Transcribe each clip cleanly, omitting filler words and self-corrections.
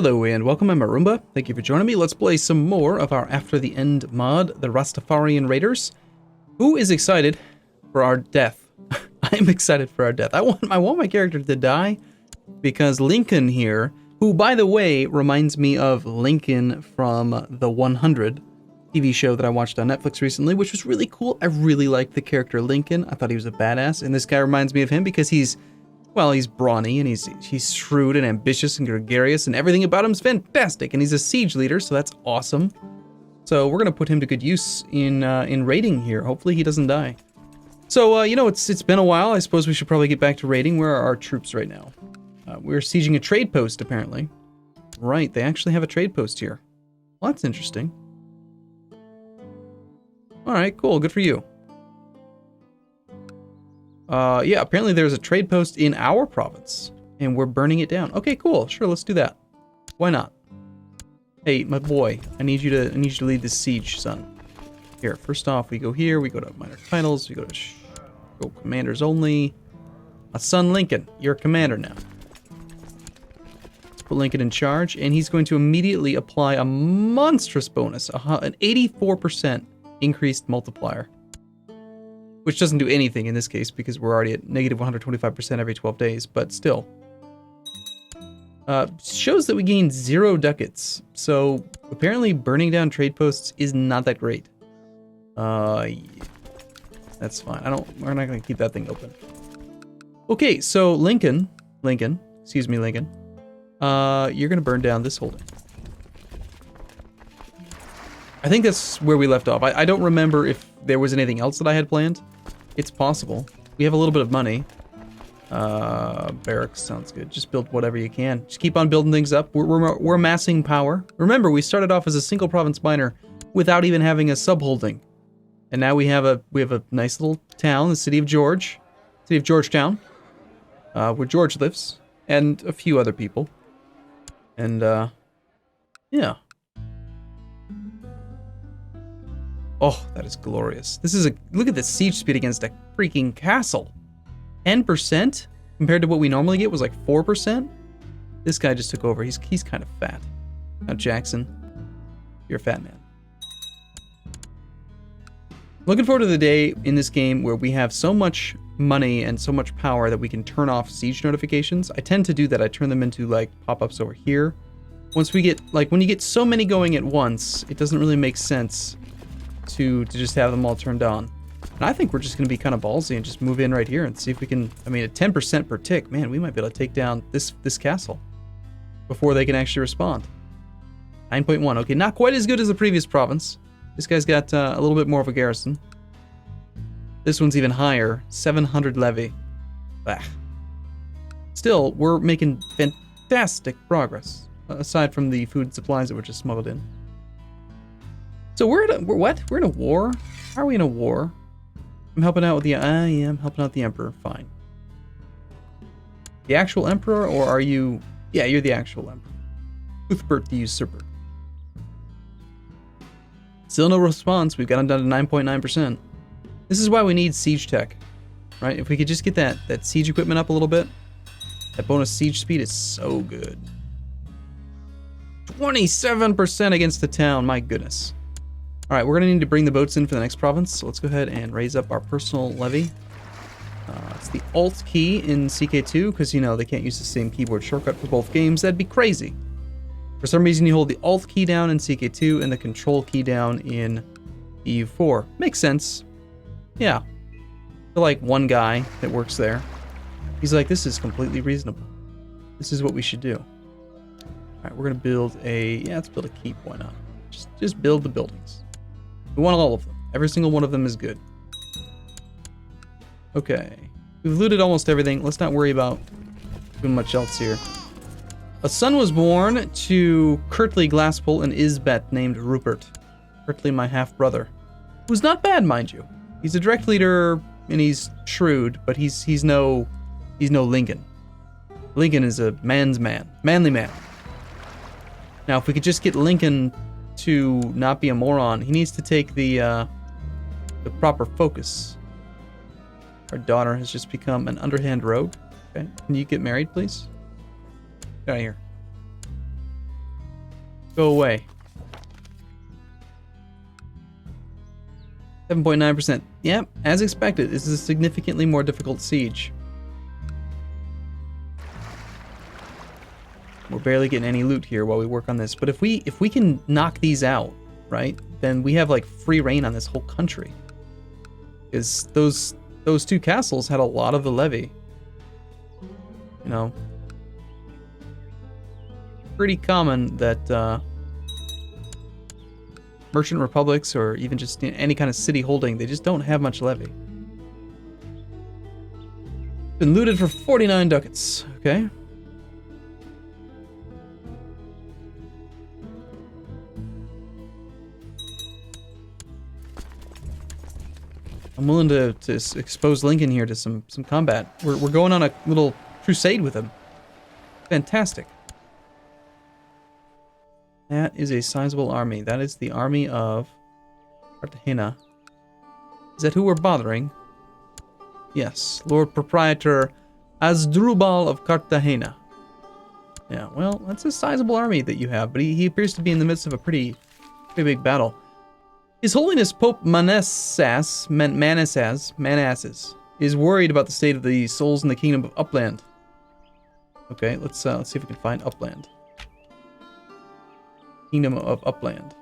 Hello and welcome, I'm Arumba. Thank you for joining me. Let's play some more of our After the End mod, the Rastafarian Raiders. Who is excited for our death? I am excited for our death. I want my character to die because Lincoln here, who by the way reminds me of Lincoln from the 100 TV show that I watched on Netflix recently, which was really cool. I really liked the character Lincoln. I thought he was a badass, and this guy reminds me of him because he's brawny and he's shrewd and ambitious and gregarious and everything about him's fantastic, and he's a siege leader, so that's awesome. So we're gonna put him to good use in raiding here. Hopefully he doesn't die. So it's been a while. I suppose we should probably get back to raiding. Where are our troops right now? We're sieging a trade post apparently. Right, they actually have a trade post here. Well, that's interesting. All right, cool. Good for you. Yeah, apparently there's a trade post in our province, and we're burning it down. Okay, cool. Sure, let's do that. Why not? Hey, my boy, I need you to lead this siege, son. Here, first off, we go here. We go to minor titles. We go to go commanders only. My son Lincoln, you're commander now. Let's put Lincoln in charge, and he's going to immediately apply a monstrous bonus, an 84% increased multiplier. Which doesn't do anything in this case because we're already at negative 125% every 12 days, but still. Shows that we gain 0 ducats. So apparently burning down trade posts is not that great. Yeah. That's fine. We're not gonna keep that thing open. Okay, so Lincoln, excuse me, Lincoln. You're gonna burn down this holding. I think that's where we left off. I don't remember if there was anything else that I had planned. It's possible. We have a little bit of money. Barracks sounds good. Just build whatever you can. Just keep on building things up. We're amassing power. Remember, we started off as a single province minor without even having a subholding. And now we have a nice little town, the city of Georgetown, where George lives, and a few other people. And yeah. Oh, that is glorious. Look at the siege speed against a freaking castle. 10% compared to what we normally get was like 4%. This guy just took over. He's kind of fat. Now Jackson, you're a fat man. Looking forward to the day in this game where we have so much money and so much power that we can turn off siege notifications. I tend to do that. I turn them into like pop-ups over here. Once we get, like when you get so many going at once, it doesn't really make sense to just have them all turned on. And I think we're just going to be kind of ballsy and just move in right here and see if we can, I mean, at 10% per tick, man, we might be able to take down this castle before they can actually respond. 9.1, okay, not quite as good as the previous province. This guy's got a little bit more of a garrison. This one's even higher, 700 levy. Bah. Still, we're making fantastic progress, aside from the food supplies that were just smuggled in. So we're in a war? How are we in a war? I'm helping out with the... I am helping out the Emperor. Fine. The actual Emperor, or are you... Yeah, you're the actual Emperor. Cuthbert the Usurper. Still no response. We've got him down to 9.9%. This is why we need siege tech. Right? If we could just get that siege equipment up a little bit. That bonus siege speed is so good. 27% against the town. My goodness. All right, we're going to need to bring the boats in for the next province, so let's go ahead and raise up our personal levy. It's the Alt key in CK2, because, they can't use the same keyboard shortcut for both games. That'd be crazy. For some reason, you hold the Alt key down in CK2 and the Control key down in EU4. Makes sense. Yeah. For, like, one guy that works there. He's like, this is completely reasonable. This is what we should do. All right, we're going to build let's build a keep. Why not? Just build the buildings. We want all of them. Every single one of them is good. Okay. We've looted almost everything. Let's not worry about too much else here. A son was born to Kirtley Glasspool and Isbeth named Rupert. Kirtley, my half-brother. Who's not bad, mind you. He's a direct leader and he's shrewd, but he's no Lincoln. Lincoln is a manly man. Now, if we could just get Lincoln to not be a moron, he needs to take the proper focus. Our daughter has just become an underhand rogue. Okay, can you get married, please? Get out of here. Go away. 7.9%. Yep, as expected, this is a significantly more difficult siege. We're barely getting any loot here while we work on this, but if we can knock these out, right, then we have like free reign on this whole country. Because those two castles had a lot of the levy. You know, pretty common that merchant republics or even just any kind of city holding, they just don't have much levy. Been looted for 49 ducats. Okay. I'm willing to expose Lincoln here to some combat. We're going on a little crusade with him. Fantastic. That is a sizable army. That is the army of Cartagena. Is that who we're bothering? Yes, Lord Proprietor Asdrubal of Cartagena. Yeah, well, that's a sizable army that you have, but he appears to be in the midst of a pretty big battle. His Holiness Pope Manassas is worried about the state of the souls in the Kingdom of Upland. Okay, let's see if we can find Upland. Kingdom of Upland.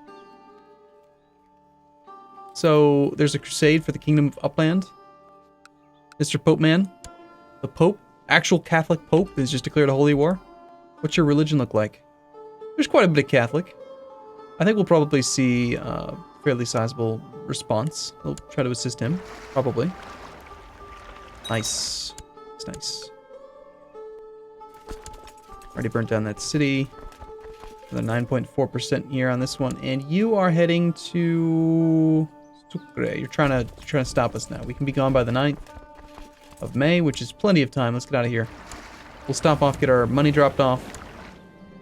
So there's a crusade for the Kingdom of Upland. Mr. Pope Man, the Pope, actual Catholic Pope, has just declared a holy war. What's your religion look like? There's quite a bit of Catholic. I think we'll probably see fairly sizable response. We'll try to assist him, probably. Nice. It's nice. Already burnt down that city. Another 9.4% here on this one. And you are heading to Sucre. You're trying to stop us now. We can be gone by the 9th of May, which is plenty of time. Let's get out of here. We'll stop off, get our money dropped off.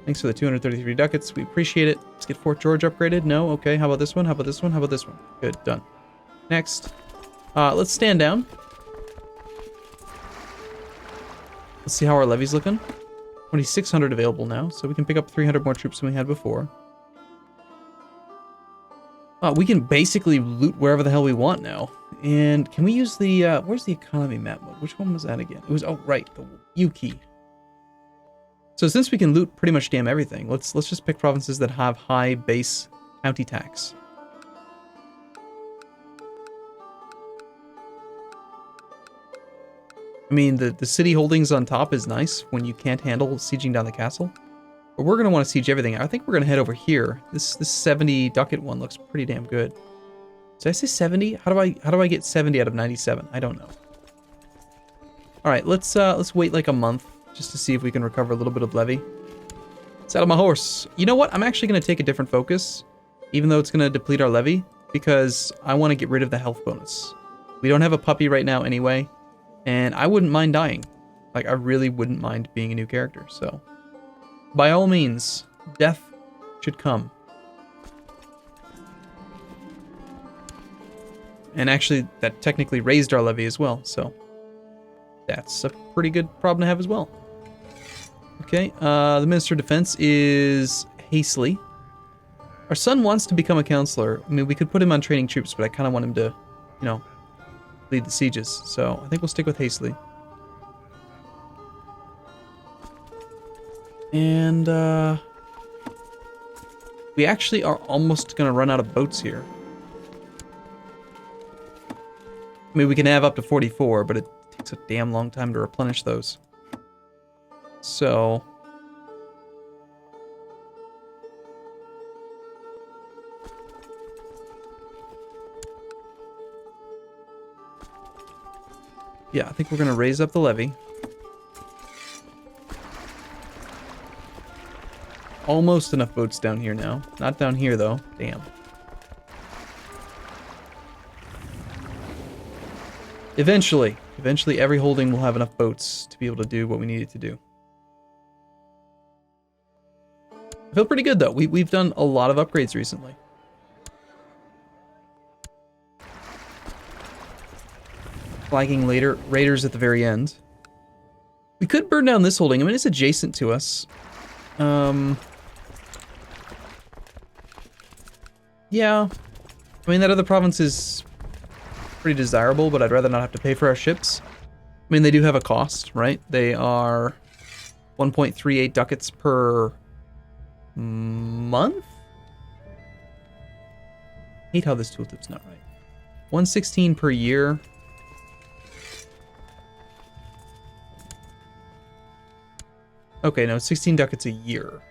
Thanks for the 233 ducats. We appreciate it. Let's get Fort George upgraded. No? Okay. How about this one? How about this one? How about this one? Good. Done. Next. Let's stand down. Let's see how our levy's looking. 2,600 available now, so we can pick up 300 more troops than we had before. We can basically loot wherever the hell we want now. And can we use the, where's the economy map mode? Which one was that again? It was, oh, right, the U key. So since we can loot pretty much damn everything, let's just pick provinces that have high base county tax. I mean, the city holdings on top is nice when you can't handle sieging down the castle. But we're going to want to siege everything. I think we're going to head over here. This 70 ducat one looks pretty damn good. Did I say 70? How do I get 70 out of 97? I don't know. All right, let's wait like a month just to see if we can recover a little bit of levy. Saddle my horse. You know what? I'm actually going to take a different focus, even though it's going to deplete our levy, because I want to get rid of the health bonus. We don't have a puppy right now anyway, and I wouldn't mind dying. Like, I really wouldn't mind being a new character, so by all means, death should come. And actually, that technically raised our levy as well, so that's a pretty good problem to have as well. Okay, the Minister of Defense is Hasely. Our son wants to become a counselor. I mean, we could put him on training troops, but I kind of want him to, you know, lead the sieges. So I think we'll stick with Hasely. And we actually are almost going to run out of boats here. I mean, we can have up to 44, but it takes a damn long time to replenish those. So yeah, I think we're going to raise up the levy. Almost enough boats down here now. Not down here, though. Damn. Eventually every holding will have enough boats to be able to do what we need it to do. I feel pretty good, though. We've done a lot of upgrades recently. Flagging raiders at the very end. We could burn down this holding. I mean, it's adjacent to us. Yeah. I mean, that other province is pretty desirable, but I'd rather not have to pay for our ships. I mean, they do have a cost, right? They are 1.38 ducats per month? Hate how this tooltip's not right. 116 per year. Okay, no, 16 ducats a year.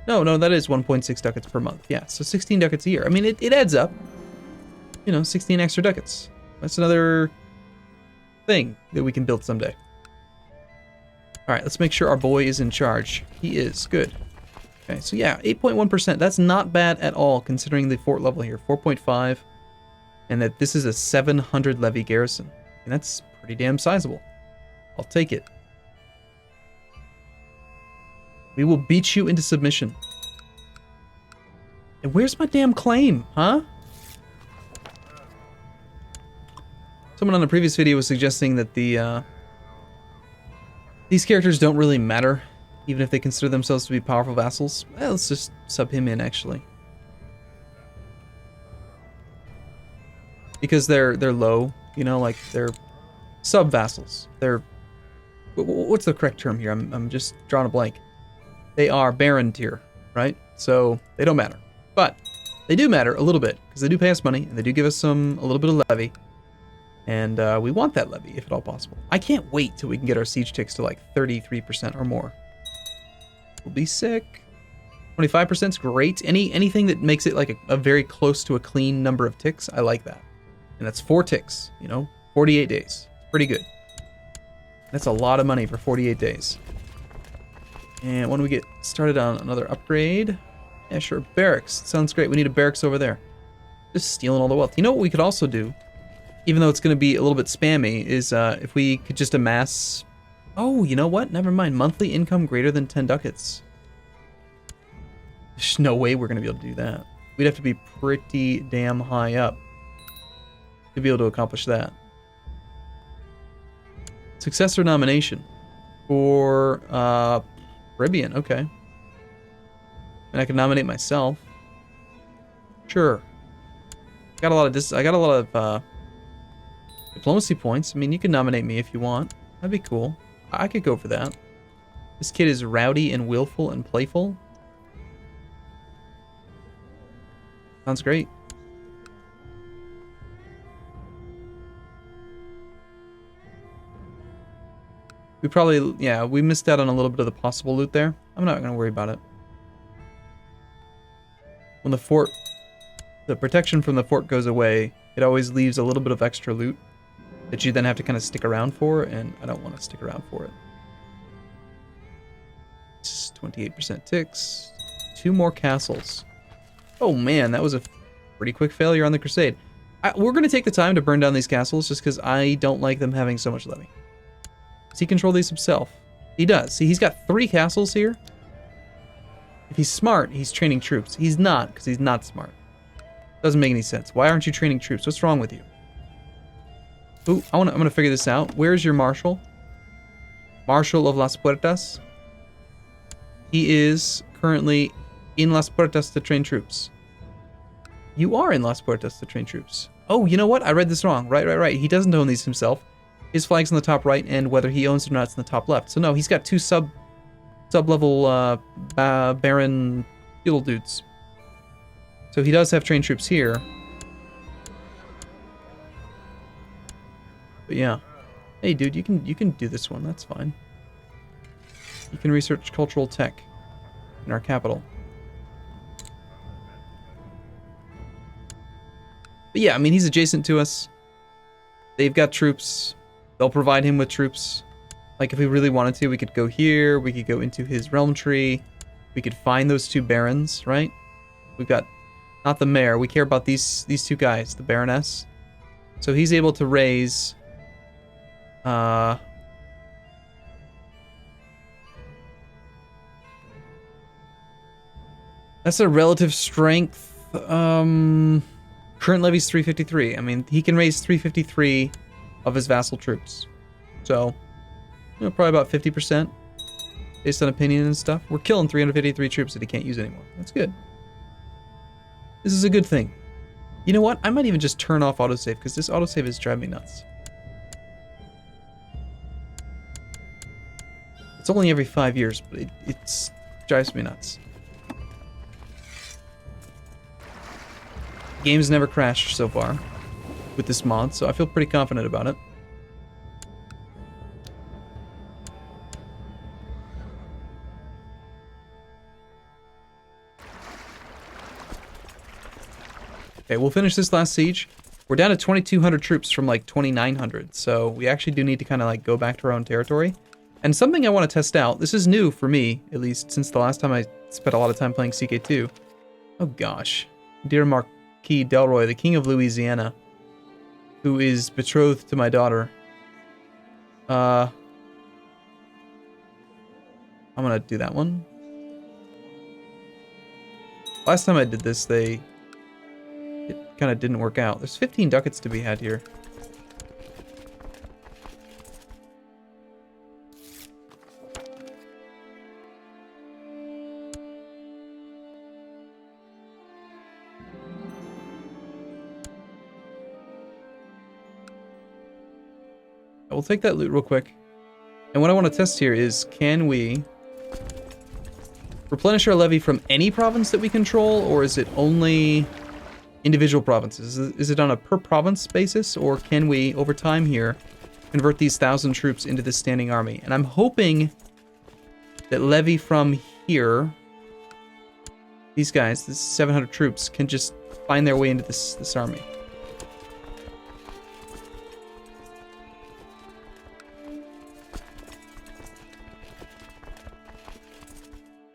No, that is 1.6 ducats per month. Yeah, so 16 ducats a year. I mean, it adds up. You know, 16 extra ducats. That's another thing that we can build someday. All right, let's make sure our boy is in charge. He is. Good. Okay, so yeah, 8.1%. That's not bad at all, considering the fort level here. 4.5. And that this is a 700 levy garrison. And that's pretty damn sizable. I'll take it. We will beat you into submission. And where's my damn claim, huh? Someone on a previous video was suggesting that these characters don't really matter, even if they consider themselves to be powerful vassals. Well, let's just sub him in, actually. Because they're low, you know, like they're sub-vassals. They're... What's the correct term here? I'm just drawing a blank. They are baron tier, right? So they don't matter. But they do matter a little bit, because they do pay us money, and they do give us a little bit of levy. And we want that levy, if at all possible. I can't wait till we can get our siege ticks to like 33% or more. We'll be sick. 25% is great. Anything that makes it like a very close to a clean number of ticks, I like that. And that's 4 ticks, you know, 48 days. It's pretty good. That's a lot of money for 48 days. And when do we get started on another upgrade? Yeah, sure, barracks. Sounds great. We need a barracks over there. Just stealing all the wealth. You know what we could also do, even though it's going to be a little bit spammy, is if we could just amass... Oh, you know what? Never mind. Monthly income greater than 10 ducats. There's no way we're going to be able to do that. We'd have to be pretty damn high up to be able to accomplish that. Successor nomination for Caribbean. Okay. And I can nominate myself. Sure. I got a lot of diplomacy points. I mean, you can nominate me if you want. That'd be cool. I could go for that. This kid is rowdy and willful and playful. Sounds great. We probably, yeah, we missed out on a little bit of the possible loot there. I'm not going to worry about it. When the protection from the fort goes away, it always leaves a little bit of extra loot that you then have to kind of stick around for, and I don't want to stick around for it. It's 28% ticks. 2 more castles. Oh man, that was a pretty quick failure on the crusade. We're going to take the time to burn down these castles just because I don't like them having so much levy. Does he control these himself? He does. See, he's got 3 castles here. If he's smart, he's training troops. He's not, because he's not smart. Doesn't make any sense. Why aren't you training troops? What's wrong with you? Ooh, I'm gonna figure this out. Where's your marshal? Marshal of Las Puertas. He is currently in Las Puertas to train troops. You are in Las Puertas to train troops. Oh, you know what? I read this wrong. Right. He doesn't own these himself. His flag's in the top right, and whether he owns it or not, it's in the top left. So no, he's got 2 sub-level Baron feudal dudes. So he does have trained troops here. But yeah. Hey dude, you can do this one, that's fine. You can research cultural tech in our capital. But yeah, I mean, he's adjacent to us. They've got troops. They'll provide him with troops. Like, if we really wanted to, we could go here. We could go into his realm tree. We could find those 2 barons, right? We've got, not the mayor. We care about these 2 guys, the baroness. So he's able to raise... That's a relative strength. Current levy's 353. I mean, he can raise 353 of his vassal troops. So, you know, probably about 50% based on opinion and stuff. We're killing 353 troops that he can't use anymore. That's good. This is a good thing. You know what? I might even just turn off autosave, because this autosave is driving me nuts. It's only every 5 years, but it drives me nuts. Game's never crashed so far with this mod, so I feel pretty confident about it. Okay, we'll finish this last siege. We're down to 2,200 troops from like 2,900, so we actually do need to kind of like go back to our own territory. And something I want to test out, this is new for me, at least since the last time I spent a lot of time playing CK2. Oh gosh. Dear Marquis Delroy, the King of Louisiana, who is betrothed to my daughter. I'm gonna do that one. Last time I did this, it kind of didn't work out. There's 15 ducats to be had here. We'll take that loot real quick. And what I want to test here is, can we replenish our levy from any province that we control, or is it only individual provinces? Is it on a per province basis, or can we, over time here, convert these 1,000 troops into this standing army? And I'm hoping that levy from here, these guys, this 700 troops, can just find their way into this army.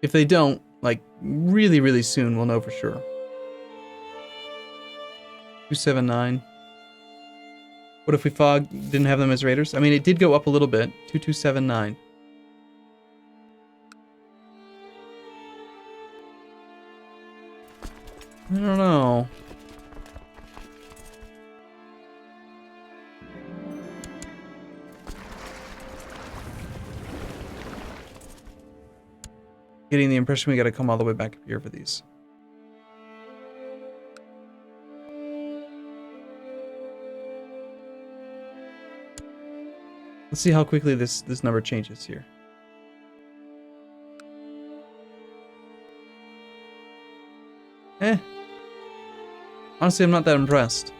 If they don't, like, really, really soon, we'll know for sure. 279. What if we didn't have them as raiders? I mean, it did go up a little bit. 2279. I don't know. Getting the impression we gotta come all the way back up here for these. Let's see how quickly this number changes here. Honestly, I'm not that impressed.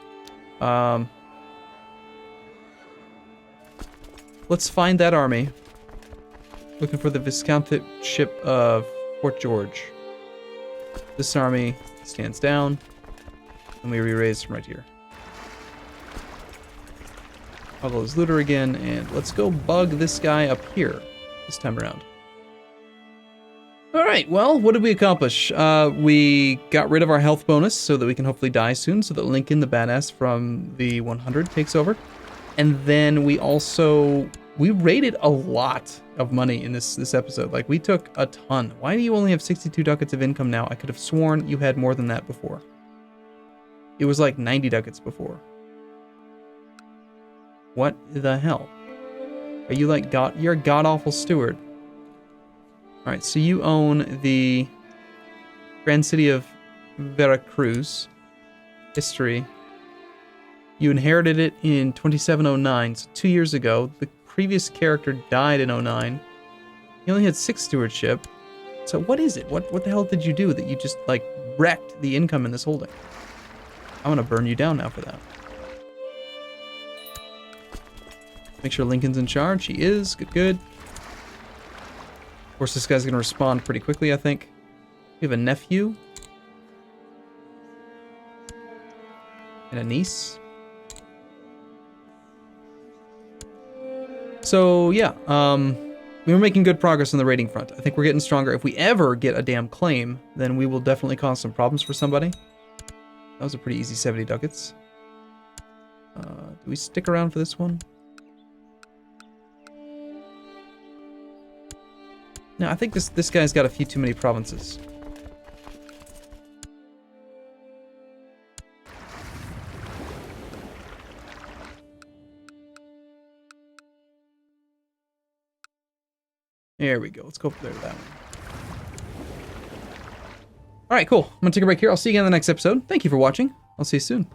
Let's find that army. Looking for the Viscountship of Fort George. This army stands down, and we re-raise from right here. Toggle his looter again, and let's go bug this guy up here this time around. Alright, well, what did we accomplish? We got rid of our health bonus so that we can hopefully die soon, so that Lincoln, the badass from the 100, takes over. And then we raided a lot of money in this episode. Like, we took a ton. Why do you only have 62 ducats of income now? I could have sworn you had more than that before. It was like 90 ducats before. What the hell? Are you like you're a god-awful steward. Alright, so you own the Grand City of Veracruz. History. You inherited it in 2709, so 2 years ago. The previous character died in 09. He only had 6 stewardship. So what is it? What the hell did you do that you just, like, wrecked the income in this holding? I'm gonna burn you down now for that. Make sure Lincoln's in charge. He is. Good, good. Of course, this guy's gonna respond pretty quickly, I think. We have a nephew. And a niece. So, yeah, we were making good progress on the raiding front. I think we're getting stronger. If we ever get a damn claim, then we will definitely cause some problems for somebody. That was a pretty easy 70 ducats. Do we stick around for this one? No, I think this guy's got a few too many provinces. There we go. Let's go up there to that one. All right, cool. I'm going to take a break here. I'll see you again in the next episode. Thank you for watching. I'll see you soon.